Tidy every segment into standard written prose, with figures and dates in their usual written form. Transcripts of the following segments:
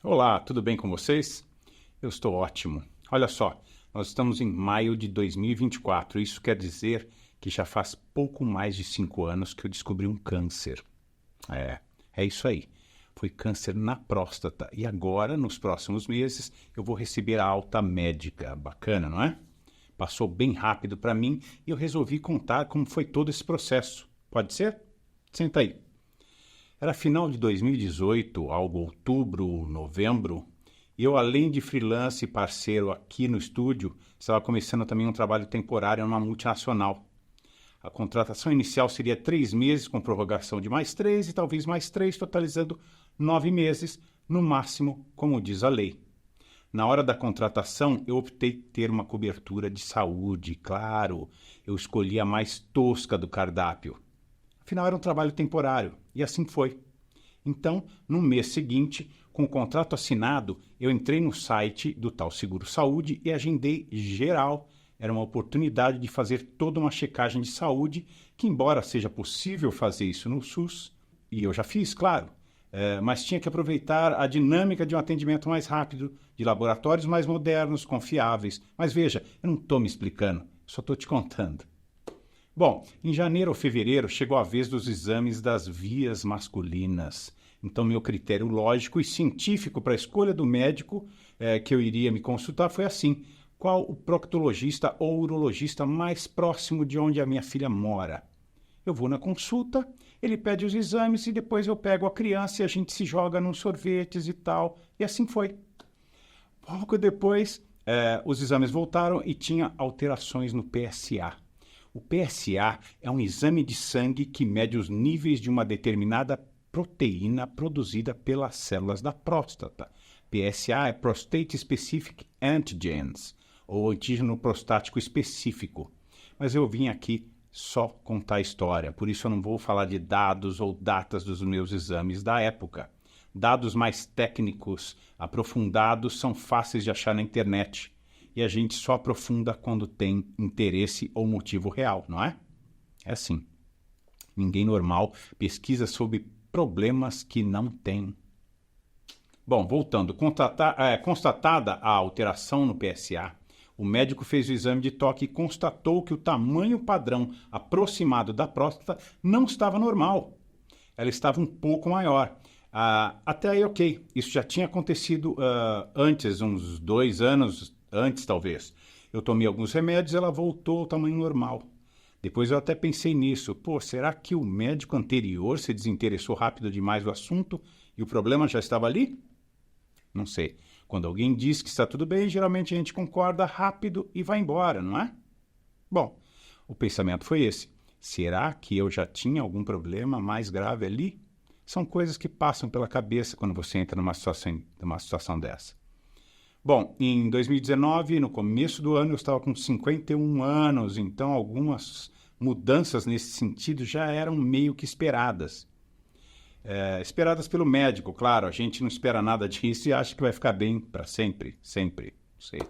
Olá, tudo bem com vocês? Eu estou ótimo. Olha só, nós estamos em maio de 2024. Isso quer dizer que já faz pouco mais de 5 anos que eu descobri um câncer. É isso aí. Foi câncer na próstata. E agora, nos próximos meses, eu vou receber a alta médica. Bacana, não é? Passou bem rápido para mim e eu resolvi contar como foi todo esse processo. Pode ser? Senta aí. Era final de 2018, algo outubro, novembro, e eu, além de freelance e parceiro aqui no estúdio, estava começando também um trabalho temporário numa multinacional. A contratação inicial seria 3 meses, com prorrogação de mais 3 e talvez mais 3, totalizando 9 meses, no máximo, como diz a lei. Na hora da contratação, eu optei por ter uma cobertura de saúde, claro, eu escolhi a mais tosca do cardápio. Afinal, era um trabalho temporário, e assim foi. Então, no mês seguinte, com o contrato assinado, eu entrei no site do tal Seguro Saúde e agendei geral. Era uma oportunidade de fazer toda uma checagem de saúde, que embora seja possível fazer isso no SUS, e eu já fiz, claro, mas tinha que aproveitar a dinâmica de um atendimento mais rápido, de laboratórios mais modernos, confiáveis. Mas veja, eu não estou me explicando, só estou te contando. Bom, em janeiro ou fevereiro chegou a vez dos exames das vias masculinas. Então, meu critério lógico e científico para a escolha do médico que eu iria me consultar foi assim: qual o proctologista ou urologista mais próximo de onde a minha filha mora? Eu vou na consulta, ele pede os exames e depois eu pego a criança e a gente se joga nos sorvetes e tal. E assim foi. Pouco depois, os exames voltaram e tinha alterações no PSA. O PSA é um exame de sangue que mede os níveis de uma determinada proteína produzida pelas células da próstata. PSA é Prostate Specific Antigens, ou antígeno prostático específico. Mas eu vim aqui só contar a história, por isso eu não vou falar de dados ou datas dos meus exames da época. Dados mais técnicos, aprofundados, são fáceis de achar na internet. E a gente só aprofunda quando tem interesse ou motivo real, não é? É assim. Ninguém normal pesquisa sobre problemas que não tem. Bom, voltando. Constatada a alteração no PSA, o médico fez o exame de toque e constatou que o tamanho padrão aproximado da próstata não estava normal. Ela estava um pouco maior. Até aí, ok. Isso já tinha acontecido antes, uns 2 anos antes, talvez. Eu tomei alguns remédios e ela voltou ao tamanho normal. Depois eu até pensei nisso. Será que o médico anterior se desinteressou rápido demais do assunto e o problema já estava ali? Não sei. Quando alguém diz que está tudo bem, geralmente a gente concorda rápido e vai embora, não é? Bom, o pensamento foi esse. Será que eu já tinha algum problema mais grave ali? São coisas que passam pela cabeça quando você entra numa situação dessa. Bom, em 2019, no começo do ano, eu estava com 51 anos, então algumas mudanças nesse sentido já eram meio que esperadas. Esperadas pelo médico, claro, a gente não espera nada disso e acha que vai ficar bem para sempre, sempre, não sei.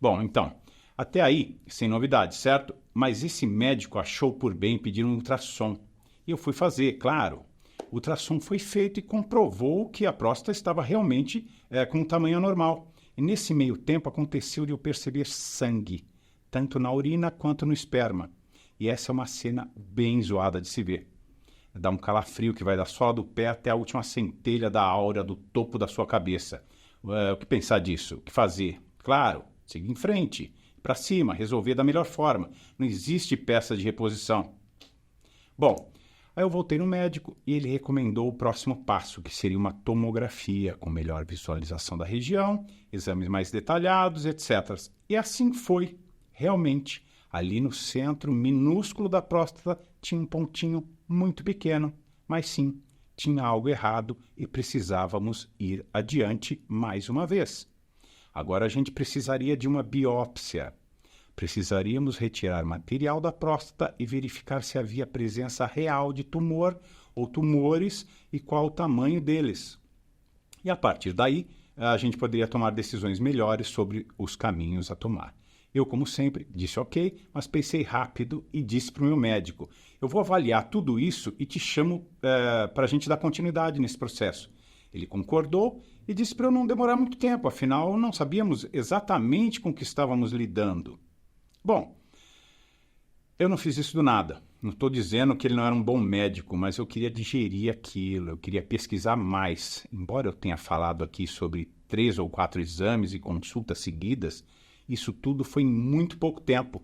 Bom, então, até aí, sem novidades, certo? Mas esse médico achou por bem pedir um ultrassom. E eu fui fazer, claro. O ultrassom foi feito e comprovou que a próstata estava realmente com o tamanho normal. E nesse meio tempo aconteceu de eu perceber sangue, tanto na urina quanto no esperma. E essa é uma cena bem zoada de se ver. Dá um calafrio que vai da sola do pé até a última centelha da áurea do topo da sua cabeça. O que pensar disso? O que fazer? Claro, seguir em frente, para cima, resolver da melhor forma. Não existe peça de reposição. Bom, aí eu voltei no médico e ele recomendou o próximo passo, que seria uma tomografia com melhor visualização da região, exames mais detalhados, etc. E assim foi, realmente. Ali no centro minúsculo da próstata tinha um pontinho muito pequeno, mas sim, tinha algo errado e precisávamos ir adiante mais uma vez. Agora a gente precisaria de uma biópsia. Precisaríamos retirar material da próstata e verificar se havia presença real de tumor ou tumores e qual o tamanho deles. E a partir daí, a gente poderia tomar decisões melhores sobre os caminhos a tomar. Eu, como sempre, disse ok, mas pensei rápido e disse para o meu médico: eu vou avaliar tudo isso e te chamo para a gente dar continuidade nesse processo. Ele concordou e disse para eu não demorar muito tempo, afinal não sabíamos exatamente com o que estávamos lidando. Bom, eu não fiz isso do nada. Não estou dizendo que ele não era um bom médico, mas eu queria digerir aquilo, eu queria pesquisar mais. Embora eu tenha falado aqui sobre 3 ou 4 exames e consultas seguidas, isso tudo foi em muito pouco tempo.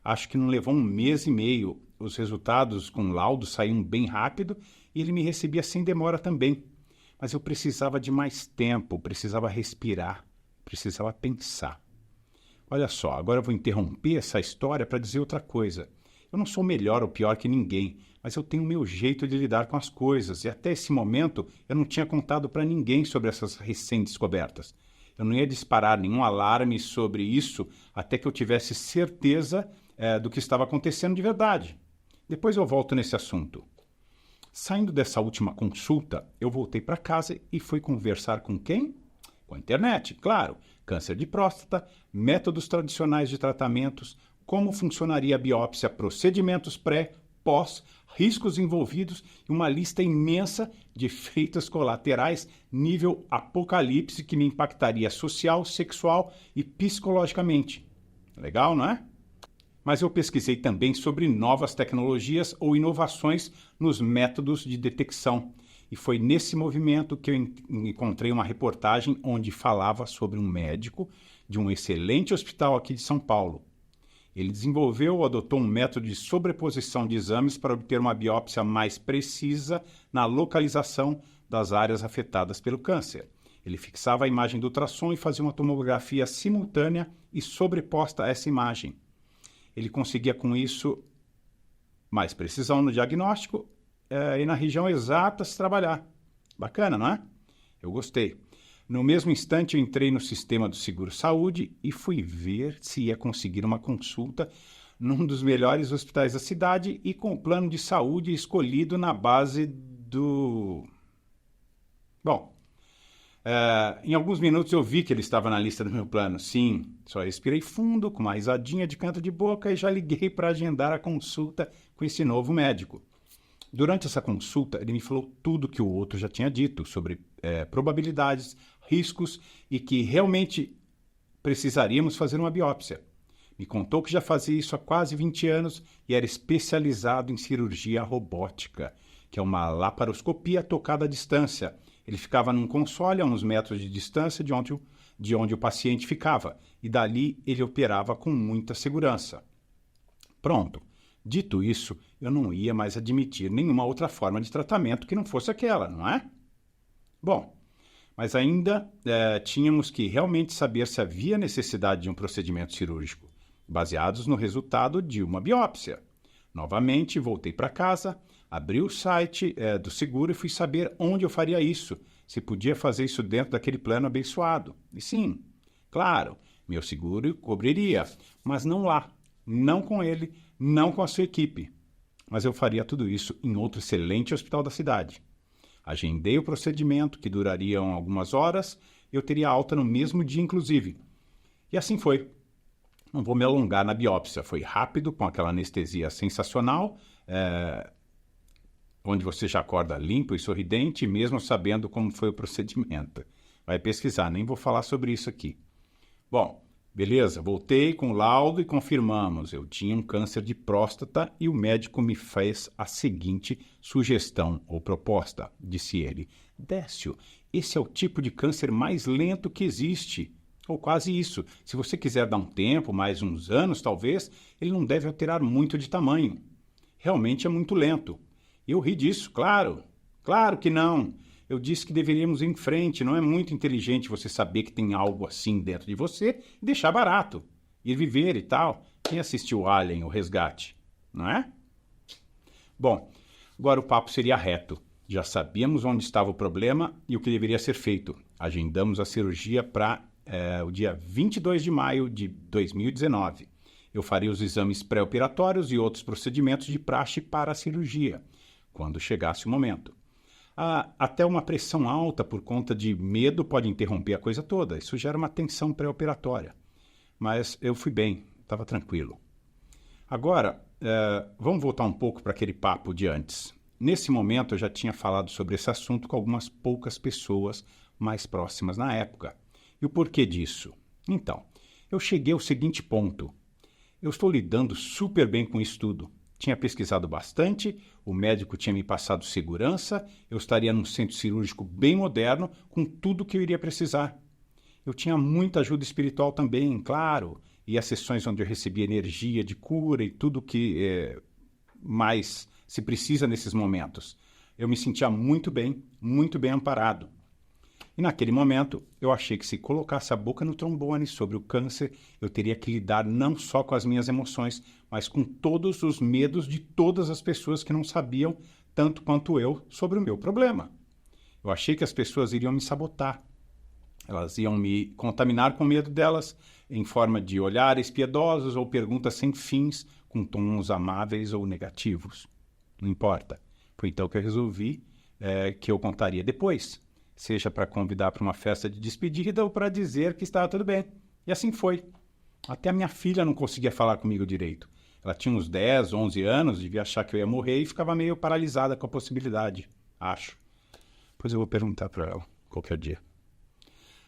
Acho que não levou 1 mês e meio. Os resultados com laudo saíam bem rápido e ele me recebia sem demora também. Mas eu precisava de mais tempo, precisava respirar, precisava pensar. Olha só, agora eu vou interromper essa história para dizer outra coisa. Eu não sou melhor ou pior que ninguém, mas eu tenho o meu jeito de lidar com as coisas e até esse momento eu não tinha contado para ninguém sobre essas recém-descobertas. Eu não ia disparar nenhum alarme sobre isso até que eu tivesse certeza do que estava acontecendo de verdade. Depois eu volto nesse assunto. Saindo dessa última consulta, eu voltei para casa e fui conversar com quem? Com a internet, claro. Câncer de próstata, métodos tradicionais de tratamentos, como funcionaria a biópsia, procedimentos pré, pós, riscos envolvidos e uma lista imensa de efeitos colaterais nível apocalipse que me impactaria social, sexual e psicologicamente. Legal, não é? Mas eu pesquisei também sobre novas tecnologias ou inovações nos métodos de detecção. E foi nesse movimento que eu encontrei uma reportagem onde falava sobre um médico de um excelente hospital aqui de São Paulo. Ele desenvolveu ou adotou um método de sobreposição de exames para obter uma biópsia mais precisa na localização das áreas afetadas pelo câncer. Ele fixava a imagem do ultrassom e fazia uma tomografia simultânea e sobreposta a essa imagem. Ele conseguia com isso mais precisão no diagnóstico e na região exata se trabalhar. Bacana, não é? Eu gostei. No mesmo instante, eu entrei no sistema do Seguro-Saúde e fui ver se ia conseguir uma consulta num dos melhores hospitais da cidade e com o plano de saúde escolhido na base do... Bom, em alguns minutos eu vi que ele estava na lista do meu plano. Sim, só respirei fundo, com uma risadinha de canto de boca e já liguei para agendar a consulta com esse novo médico. Durante essa consulta, ele me falou tudo que o outro já tinha dito sobre probabilidades, riscos e que realmente precisaríamos fazer uma biópsia. Me contou que já fazia isso há quase 20 anos e era especializado em cirurgia robótica, que é uma laparoscopia tocada à distância. Ele ficava num console a uns metros de distância de onde o paciente ficava e dali ele operava com muita segurança. Pronto. Dito isso, eu não ia mais admitir nenhuma outra forma de tratamento que não fosse aquela, não é? Bom, mas ainda tínhamos que realmente saber se havia necessidade de um procedimento cirúrgico, baseados no resultado de uma biópsia. Novamente, voltei para casa, abri o site do seguro e fui saber onde eu faria isso, se podia fazer isso dentro daquele plano abençoado. E sim, claro, meu seguro cobriria, mas não lá, não com ele, não com a sua equipe. Mas eu faria tudo isso em outro excelente hospital da cidade. Agendei o procedimento, que duraria algumas horas, eu teria alta no mesmo dia, inclusive. E assim foi. Não vou me alongar na biópsia. Foi rápido, com aquela anestesia sensacional, onde você já acorda limpo e sorridente, mesmo sabendo como foi o procedimento. Vai pesquisar, nem vou falar sobre isso aqui. Bom, beleza, voltei com o laudo e confirmamos. Eu tinha um câncer de próstata e o médico me fez a seguinte sugestão ou proposta, disse ele. Décio, esse é o tipo de câncer mais lento que existe. Ou quase isso. Se você quiser dar um tempo, mais uns anos talvez, ele não deve alterar muito de tamanho. Realmente é muito lento. Eu ri disso, claro. Claro que não. Eu disse que deveríamos ir em frente. Não é muito inteligente você saber que tem algo assim dentro de você e deixar barato. Ir viver e tal. Quem assistiu Alien, o Resgate? Não é? Bom, agora o papo seria reto. Já sabíamos onde estava o problema e o que deveria ser feito. Agendamos a cirurgia para o dia 22 de maio de 2019. Eu faria os exames pré-operatórios e outros procedimentos de praxe para a cirurgia, quando chegasse o momento. Até uma pressão alta por conta de medo pode interromper a coisa toda. Isso gera uma tensão pré-operatória. Mas eu fui bem, estava tranquilo. Agora, vamos voltar um pouco para aquele papo de antes. Nesse momento, eu já tinha falado sobre esse assunto com algumas poucas pessoas mais próximas na época. E o porquê disso? Então, eu cheguei ao seguinte ponto. Eu estou lidando super bem com isso tudo. Tinha pesquisado bastante, o médico tinha me passado segurança, eu estaria num centro cirúrgico bem moderno, com tudo que eu iria precisar. Eu tinha muita ajuda espiritual também, claro, e as sessões onde eu recebia energia de cura e tudo que mais se precisa nesses momentos. Eu me sentia muito bem amparado. E naquele momento, eu achei que se colocasse a boca no trombone sobre o câncer, eu teria que lidar não só com as minhas emoções, mas com todos os medos de todas as pessoas que não sabiam tanto quanto eu sobre o meu problema. Eu achei que as pessoas iriam me sabotar. Elas iam me contaminar com medo delas, em forma de olhares piedosos ou perguntas sem fins, com tons amáveis ou negativos. Não importa. Foi então que eu resolvi que eu contaria depois, seja para convidar para uma festa de despedida ou para dizer que estava tudo bem. E assim foi. Até a minha filha não conseguia falar comigo direito. Ela tinha uns 10, 11 anos, devia achar que eu ia morrer e ficava meio paralisada com a possibilidade, acho. Pois eu vou perguntar para ela qualquer dia.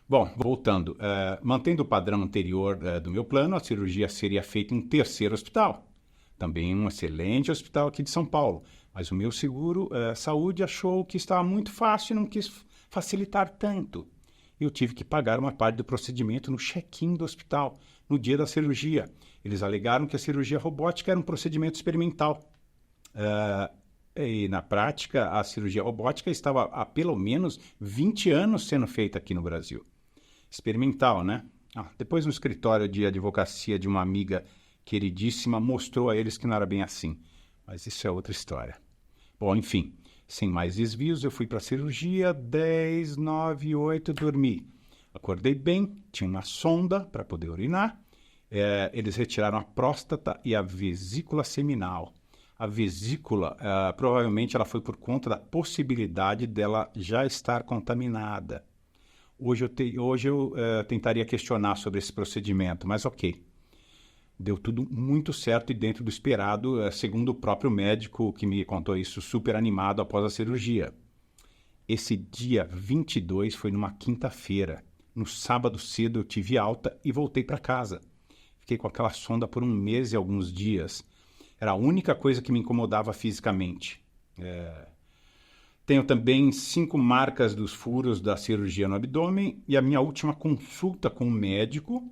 Bom, voltando. Mantendo o padrão anterior do meu plano, a cirurgia seria feita em um terceiro hospital. Também um excelente hospital aqui de São Paulo. Mas o meu seguro saúde achou que estava muito fácil e não quis facilitar tanto. Eu tive que pagar uma parte do procedimento no check-in do hospital, no dia da cirurgia. Eles alegaram que a cirurgia robótica era um procedimento experimental. E na prática, a cirurgia robótica estava há pelo menos 20 anos sendo feita aqui no Brasil. Experimental, né? Depois no escritório de advocacia de uma amiga queridíssima mostrou a eles que não era bem assim. Mas isso é outra história. Bom, enfim, sem mais desvios, eu fui para a cirurgia, 10, 9, 8, dormi. Acordei bem, tinha uma sonda para poder urinar. Eles retiraram a próstata e a vesícula seminal. A vesícula, provavelmente ela foi por conta da possibilidade dela já estar contaminada. Hoje eu tentaria questionar sobre esse procedimento, mas ok. Deu tudo muito certo e dentro do esperado, segundo o próprio médico que me contou isso, super animado após a cirurgia. Esse dia 22 foi numa quinta-feira. No sábado cedo eu tive alta e voltei para casa. Fiquei com aquela sonda por 1 mês e alguns dias. Era a única coisa que me incomodava fisicamente. Tenho também 5 marcas dos furos da cirurgia no abdômen e a minha última consulta com o médico,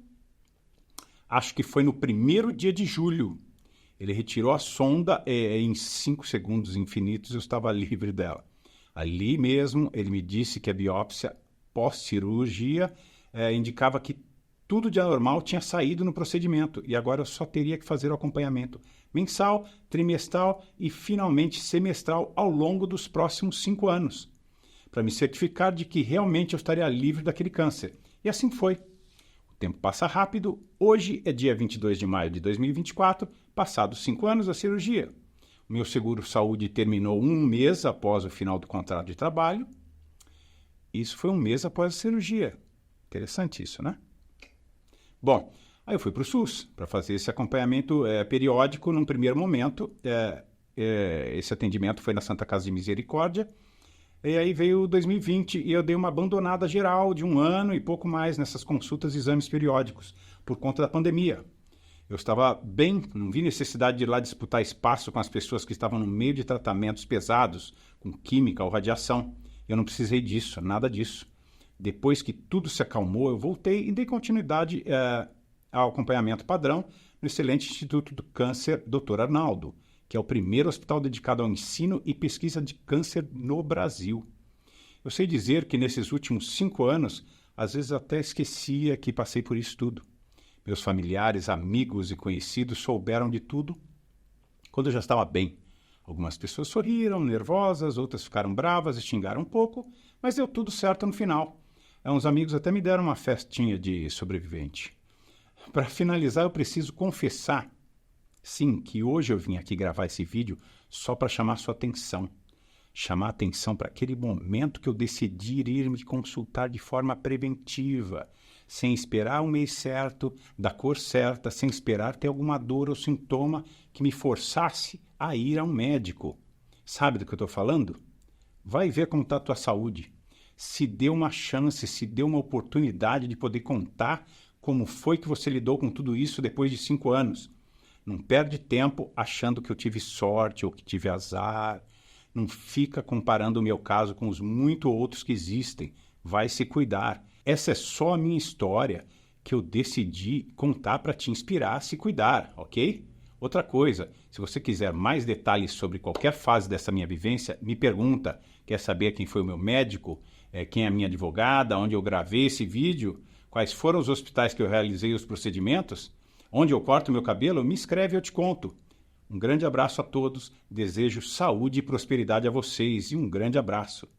acho que foi no 1º dia de julho. Ele retirou a sonda em 5 segundos infinitos eu estava livre dela. Ali mesmo ele me disse que a biópsia pós-cirurgia indicava que tudo de anormal tinha saído no procedimento e agora eu só teria que fazer o acompanhamento mensal, trimestral e finalmente semestral ao longo dos próximos 5 anos, para me certificar de que realmente eu estaria livre daquele câncer. E assim foi. O tempo passa rápido, hoje é dia 22 de maio de 2024, passados 5 anos da cirurgia. O meu seguro-saúde terminou 1 mês após o final do contrato de trabalho. Isso foi 1 mês após a cirurgia. Interessante isso, né? Bom, aí eu fui para o SUS para fazer esse acompanhamento periódico num primeiro momento. Esse atendimento foi na Santa Casa de Misericórdia. E aí veio 2020 e eu dei uma abandonada geral de 1 ano e pouco mais nessas consultas e exames periódicos, por conta da pandemia. Eu estava bem, não vi necessidade de ir lá disputar espaço com as pessoas que estavam no meio de tratamentos pesados, com química ou radiação. Eu não precisei disso, nada disso. Depois que tudo se acalmou, eu voltei e dei continuidade ao acompanhamento padrão no excelente Instituto do Câncer Dr. Arnaldo, que é o primeiro hospital dedicado ao ensino e pesquisa de câncer no Brasil. Eu sei dizer que nesses últimos 5 anos, às vezes até esquecia que passei por isso tudo. Meus familiares, amigos e conhecidos souberam de tudo quando eu já estava bem. Algumas pessoas sorriram, nervosas, outras ficaram bravas e xingaram um pouco, mas deu tudo certo no final. Uns amigos até me deram uma festinha de sobrevivente. Para finalizar, eu preciso confessar, sim, que hoje eu vim aqui gravar esse vídeo só para chamar sua atenção. Chamar atenção para aquele momento que eu decidi ir me consultar de forma preventiva, sem esperar o mês certo, da cor certa, sem esperar ter alguma dor ou sintoma que me forçasse a ir a um médico. Sabe do que eu estou falando? Vai ver como está a tua saúde. Se dê uma chance, se dê uma oportunidade de poder contar como foi que você lidou com tudo isso depois de 5 anos. Não perde tempo achando que eu tive sorte ou que tive azar. Não fica comparando o meu caso com os muito outros que existem. Vai se cuidar. Essa é só a minha história que eu decidi contar para te inspirar a se cuidar, ok? Outra coisa, se você quiser mais detalhes sobre qualquer fase dessa minha vivência, me pergunta. Quer saber quem foi o meu médico? Quem é a minha advogada? Onde eu gravei esse vídeo? Quais foram os hospitais que eu realizei os procedimentos? Onde eu corto meu cabelo? Me escreve e eu te conto. Um grande abraço a todos, desejo saúde e prosperidade a vocês e um grande abraço.